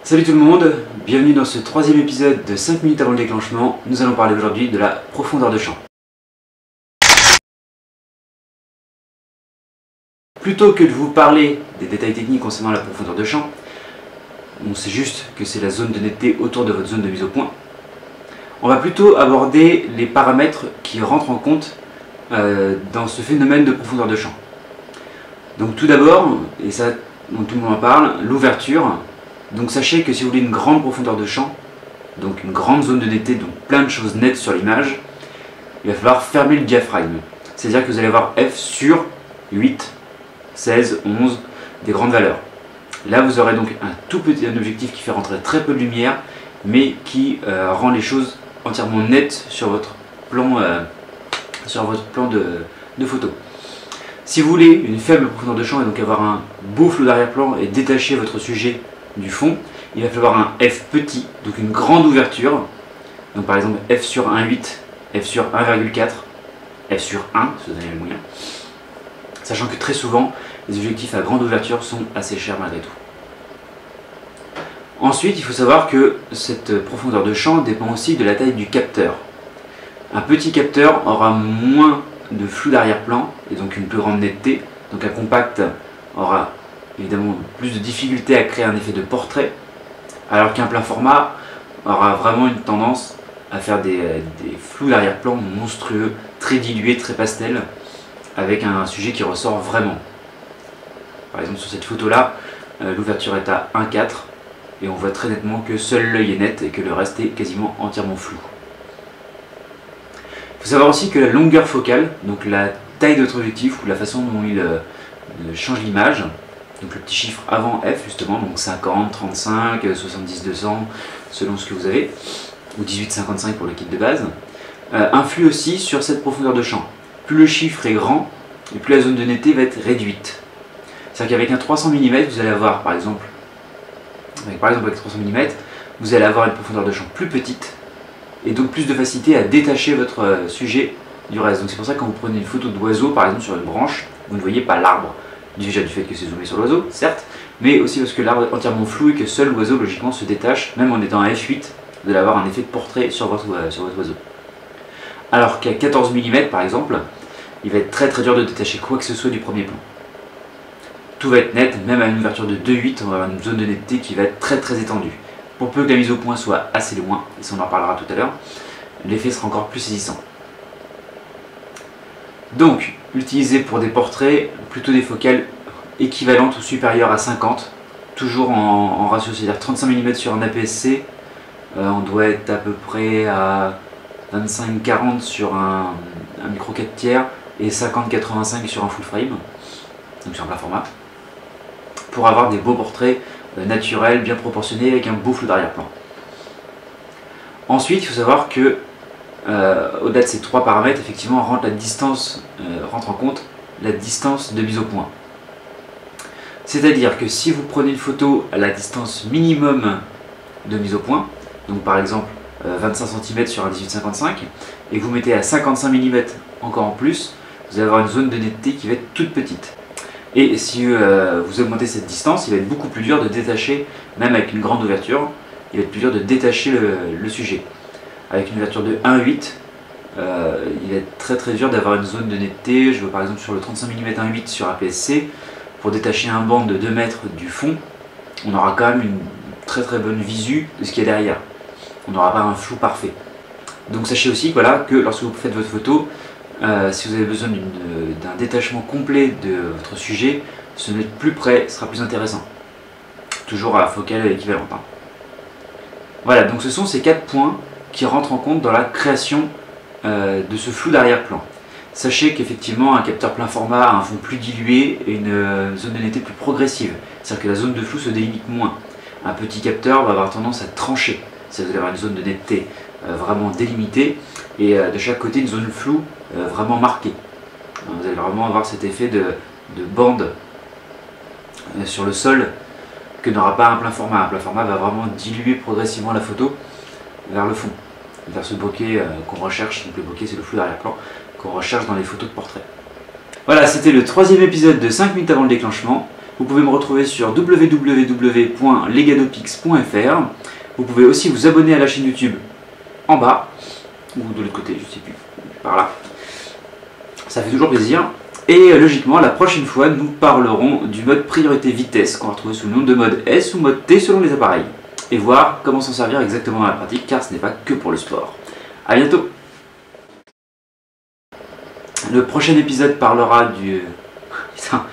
Salut tout le monde, bienvenue dans ce troisième épisode de 5 minutes avant le déclenchement. Nous allons parler aujourd'hui de la profondeur de champ. Plutôt que de vous parler des détails techniques concernant la profondeur de champ, on sait juste que c'est la zone de netteté autour de votre zone de mise au point. On va plutôt aborder les paramètres qui rentrent en compte dans ce phénomène de profondeur de champ. Donc tout d'abord, et ça tout le monde en parle, l'ouverture. Donc sachez que si vous voulez une grande profondeur de champ, donc une grande zone de netteté, donc plein de choses nettes sur l'image, il va falloir fermer le diaphragme. C'est-à-dire que vous allez avoir f sur 8, 16, 11, des grandes valeurs. Là vous aurez donc un tout petit objectif qui fait rentrer très peu de lumière, mais qui rend les choses entièrement nettes sur votre plan, de photo. Si vous voulez une faible profondeur de champ et donc avoir un beau flou d'arrière-plan et détacher votre sujet du fond, il va falloir un f petit, donc une grande ouverture. Donc par exemple f sur 1,8, f sur 1,4, f sur 1, si vous avez les moyens. Sachant que très souvent, les objectifs à grande ouverture sont assez chers malgré tout. Ensuite, il faut savoir que cette profondeur de champ dépend aussi de la taille du capteur. Un petit capteur aura moins de flou d'arrière-plan et donc une plus grande netteté. Donc un compact aura évidemment plus de difficultés à créer un effet de portrait, alors qu'un plein format aura vraiment une tendance à faire des flous d'arrière-plan monstrueux, très dilués, très pastels, avec un sujet qui ressort vraiment. Par exemple sur cette photo là, l'ouverture est à 1,4 et on voit très nettement que seul l'œil est net et que le reste est quasiment entièrement flou. Il faut savoir aussi que la longueur focale, donc la taille de votre objectif ou la façon dont il change l'image, donc le petit chiffre avant f justement, donc 50, 35, 70, 200 selon ce que vous avez, ou 1855 pour le kit de base, influe aussi sur cette profondeur de champ. Plus le chiffre est grand, et plus la zone de netteté va être réduite. C'est-à-dire qu'avec un 300 mm, vous allez avoir par exemple avec 300 mm, vous allez avoir une profondeur de champ plus petite, et donc plus de facilité à détacher votre sujet du reste. Donc c'est pour ça que quand vous prenez une photo d'oiseau par exemple sur une branche, vous ne voyez pas l'arbre. Déjà du fait que c'est zoomé sur l'oiseau, certes, mais aussi parce que l'arbre est entièrement flou et que seul l'oiseau logiquement se détache, même en étant à f8, vous allez avoir un effet de portrait sur votre oiseau. Alors qu'à 14 mm par exemple, il va être très dur de détacher quoi que ce soit du premier plan. Tout va être net, même à une ouverture de 2,8, on va avoir une zone de netteté qui va être très étendue. Pour peu que la mise au point soit assez loin, et ça on en reparlera tout à l'heure, l'effet sera encore plus saisissant. Donc, utilisé pour des portraits, plutôt des focales équivalentes ou supérieures à 50, toujours en ratio, c'est-à-dire 35 mm sur un APS-C, on doit être à peu près à 25-40 sur un micro 4 tiers et 50-85 sur un full frame, donc sur un plein format, pour avoir des beaux portraits naturels, bien proportionnés, avec un beau flou d'arrière-plan. Ensuite, il faut savoir que au-delà de ces trois paramètres, effectivement, rentre en compte la distance de mise au point. C'est-à-dire que si vous prenez une photo à la distance minimum de mise au point, donc par exemple 25 cm sur un 18-55, et que vous mettez à 55 mm encore en plus, vous allez avoir une zone de netteté qui va être toute petite. Et si vous augmentez cette distance, il va être beaucoup plus dur de détacher, même avec une grande ouverture, il va être plus dur de détacher le sujet. Avec une ouverture de 1,8, il va être très dur d'avoir une zone de netteté. Je veux par exemple sur le 35 mm 1,8 sur APS-C, pour détacher un banc de 2 mètres du fond, on aura quand même une très bonne visu de ce qu'il y a derrière. On n'aura pas un flou parfait. Donc sachez aussi voilà, que lorsque vous faites votre photo, si vous avez besoin d'un détachement complet de votre sujet, se mettre plus près sera plus intéressant. Toujours à la focale équivalente. Voilà, donc ce sont ces 4 points qui rentrent en compte dans la création de ce flou d'arrière-plan. Sachez qu'effectivement un capteur plein format a un fond plus dilué et une zone de netteté plus progressive. C'est-à-dire que la zone de flou se délimite moins. Un petit capteur va avoir tendance à trancher. C'est-à-dire que vous allez avoir une zone de netteté vraiment délimitée et de chaque côté une zone floue vraiment marquée. Vous allez vraiment avoir cet effet de bande sur le sol que n'aura pas un plein format. Un plein format va vraiment diluer progressivement la photo vers le fond, vers ce bokeh qu'on recherche. Donc le bokeh, c'est le flou d'arrière-plan qu'on recherche dans les photos de portrait. Voilà, c'était le troisième épisode de 5 minutes avant le déclenchement. Vous pouvez me retrouver sur www.legadopix.fr. Vous pouvez aussi vous abonner à la chaîne YouTube en bas, ou de l'autre côté, je sais plus, par là. Ça fait toujours plaisir. Et logiquement, la prochaine fois, nous parlerons du mode priorité vitesse qu'on va retrouver sous le nom de mode S ou mode T selon les appareils. Et voir comment s'en servir exactement dans la pratique, car ce n'est pas que pour le sport. A bientôt. Le prochain épisode parlera du... Putain.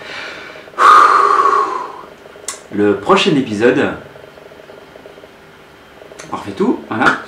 Le prochain épisode... On refait tout, voilà.